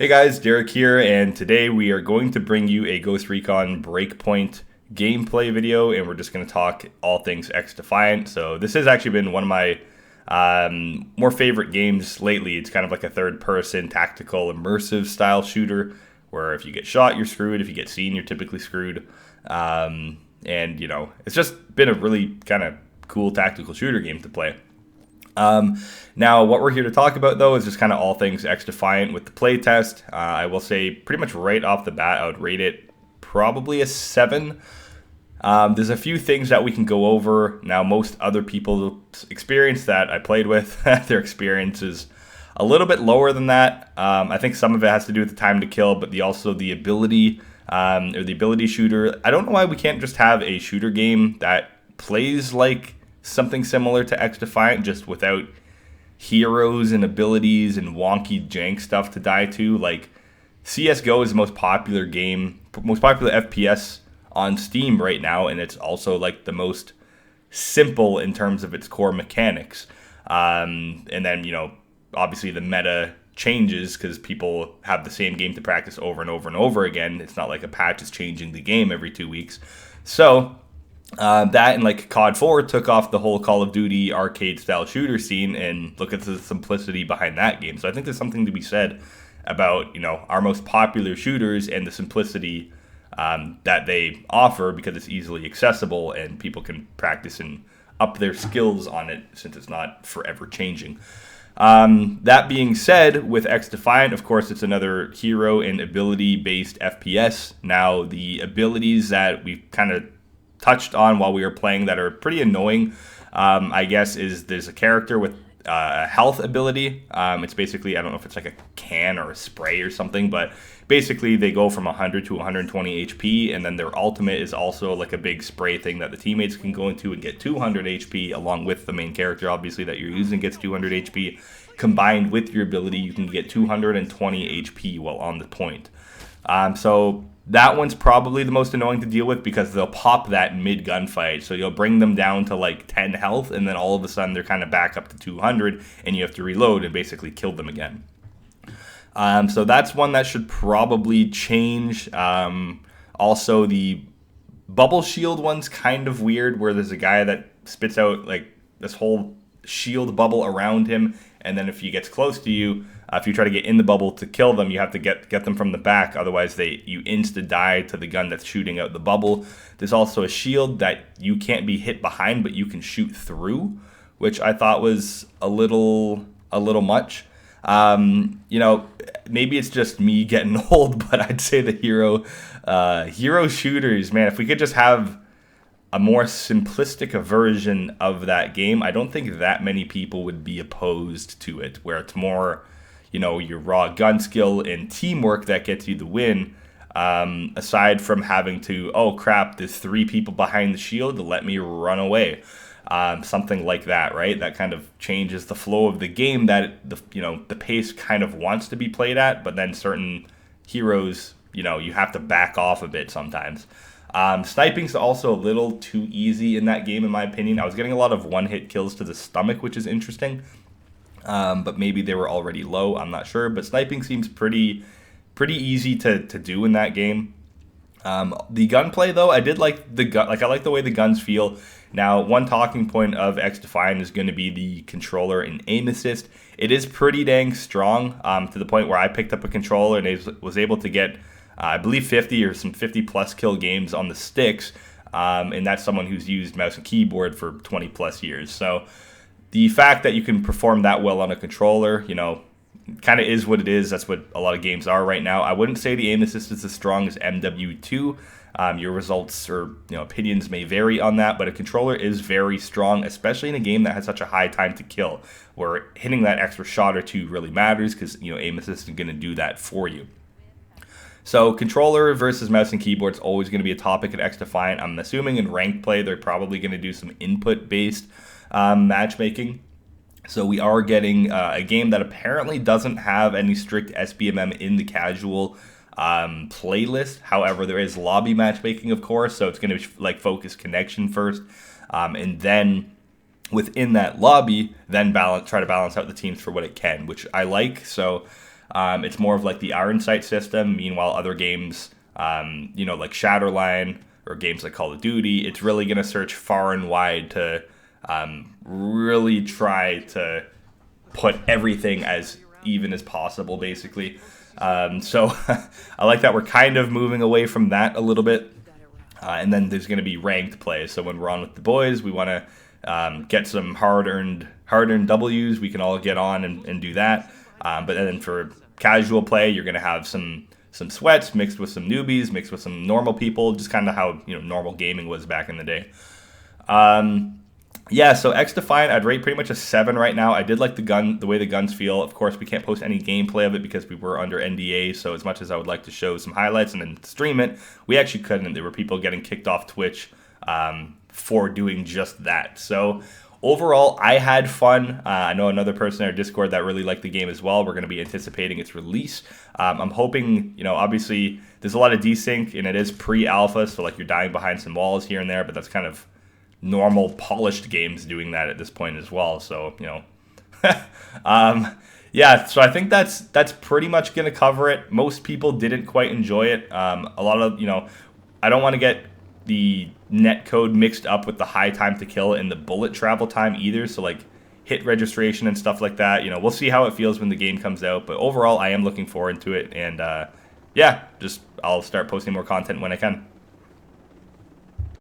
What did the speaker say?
Hey guys, Derek here, and today we are going to bring you a Ghost Recon Breakpoint gameplay video, and we're just going to talk all things XDefiant. So this has actually been one of my more favorite games lately. It's kind of like a third-person, tactical, immersive style shooter, where if you get shot, you're screwed. If you get seen, you're typically screwed. And, it's just been a really kind of cool tactical shooter game to play. Now, what we're here to talk about, though, is just kind of all things XDefiant with the playtest. I will say pretty much right off the bat, I would rate it probably a 7. There's a few things that we can go over. Now, most other people's experience that I played with, their experience is a little bit lower than that. I think some of it has to do with the time to kill, but also the ability, or the ability shooter. I don't know why we can't just have a shooter game that plays like something similar to XDefiant, just without heroes and abilities and wonky jank stuff to die to. Like, CSGO is the most popular FPS on Steam right now, and it's also like the most simple in terms of its core mechanics. And then, obviously the meta changes because people have the same game to practice over and over and over again. It's not like a patch is changing the game every 2 weeks. So that and like COD 4 took off the whole Call of Duty arcade style shooter scene, and look at the simplicity behind that game. So I think there's something to be said about our most popular shooters and the simplicity that they offer, because it's easily accessible and people can practice and up their skills on it since it's not forever changing. That being said, with XDefiant, of course, it's another hero and ability based FPS. Now, the abilities that we've kind of touched on while we were playing that are pretty annoying, I guess, is there's a character with a health ability. It's basically, I don't know if it's like a can or a spray or something, but basically they go from 100 to 120 HP, and then their ultimate is also like a big spray thing that the teammates can go into and get 200 HP, along with the main character, obviously, that you're using gets 200 HP. Combined with your ability, you can get 220 HP while on the point. So that one's probably the most annoying to deal with, because they'll pop that mid gunfight. So you'll bring them down to like 10 health, and then all of a sudden they're kind of back up to 200, and you have to reload and basically kill them again. So that's one that should probably change. Also, the bubble shield one's kind of weird, where there's a guy that spits out like this whole shield bubble around him, and then if he gets close to you, if you try to get in the bubble to kill them, you have to get them from the back. Otherwise, you insta-die to the gun that's shooting out the bubble. There's also a shield that you can't be hit behind, but you can shoot through, which I thought was a little much. Maybe it's just me getting old, but I'd say the hero shooters, man, if we could just have a more simplistic version of that game, I don't think that many people would be opposed to it, where it's more your raw gun skill and teamwork that gets you the win, aside from having to, oh crap, there's 3 people behind the shield, let me run away. Something like that, right? That kind of changes the flow of the game that the pace kind of wants to be played at, but then certain heroes, you have to back off a bit sometimes. Sniping's also a little too easy in that game, in my opinion. I was getting a lot of one-hit kills to the stomach, which is interesting. But maybe they were already low, I'm not sure. But sniping seems pretty easy to do in that game. The gunplay, though, I did like the gun. Like, I like the way the guns feel. Now, one talking point of XDefiant is going to be the controller and aim assist. It is pretty dang strong, to the point where I picked up a controller and was able to get, I believe, 50 or some 50-plus kill games on the sticks. And that's someone who's used mouse and keyboard for 20-plus years. So the fact that you can perform that well on a controller, kind of is what it is. That's what a lot of games are right now. I wouldn't say the aim assist is as strong as MW2. Your results or opinions may vary on that, but a controller is very strong, especially in a game that has such a high time to kill, where hitting that extra shot or two really matters, because aim assist is going to do that for you. So controller versus mouse and keyboard is always going to be a topic at XDefiant. I'm assuming in ranked play they're probably going to do some input-based matchmaking. So we are getting a game that apparently doesn't have any strict SBMM in the casual playlist. However, there is lobby matchmaking, of course, so it's going to be like focus connection first, and then within that lobby, then try to balance out the teams for what it can, which I like. So It's more of like the Iron Sight system. Meanwhile, other games, like Shatterline or games like Call of Duty, it's really going to search far and wide to really try to put everything as even as possible, basically. So I like that we're kind of moving away from that a little bit. And then there's going to be ranked play. So when we're on with the boys, we want to get some hard-earned W's. We can all get on and do that. But then for casual play, you're going to have some sweats mixed with some newbies, mixed with some normal people, just kind of how normal gaming was back in the day. Yeah, so XDefiant, I'd rate pretty much a 7 right now. I did like the way the guns feel. Of course, we can't post any gameplay of it because we were under NDA, so as much as I would like to show some highlights and then stream it, we actually couldn't. There were people getting kicked off Twitch for doing just that. So overall, I had fun. I know another person in our Discord that really liked the game as well. We're going to be anticipating its release. I'm hoping, obviously, there's a lot of desync, and it is pre-alpha, so like you're dying behind some walls here and there, but that's kind of normal polished games doing that at this point as well. So yeah, so I think that's pretty much gonna cover it. Most people didn't quite enjoy it. A lot of I don't want to get the net code mixed up with the high time to kill and the bullet travel time either, so like hit registration and stuff like that. We'll see how it feels when the game comes out, but overall I am looking forward to it. And yeah, I'll start posting more content when I can.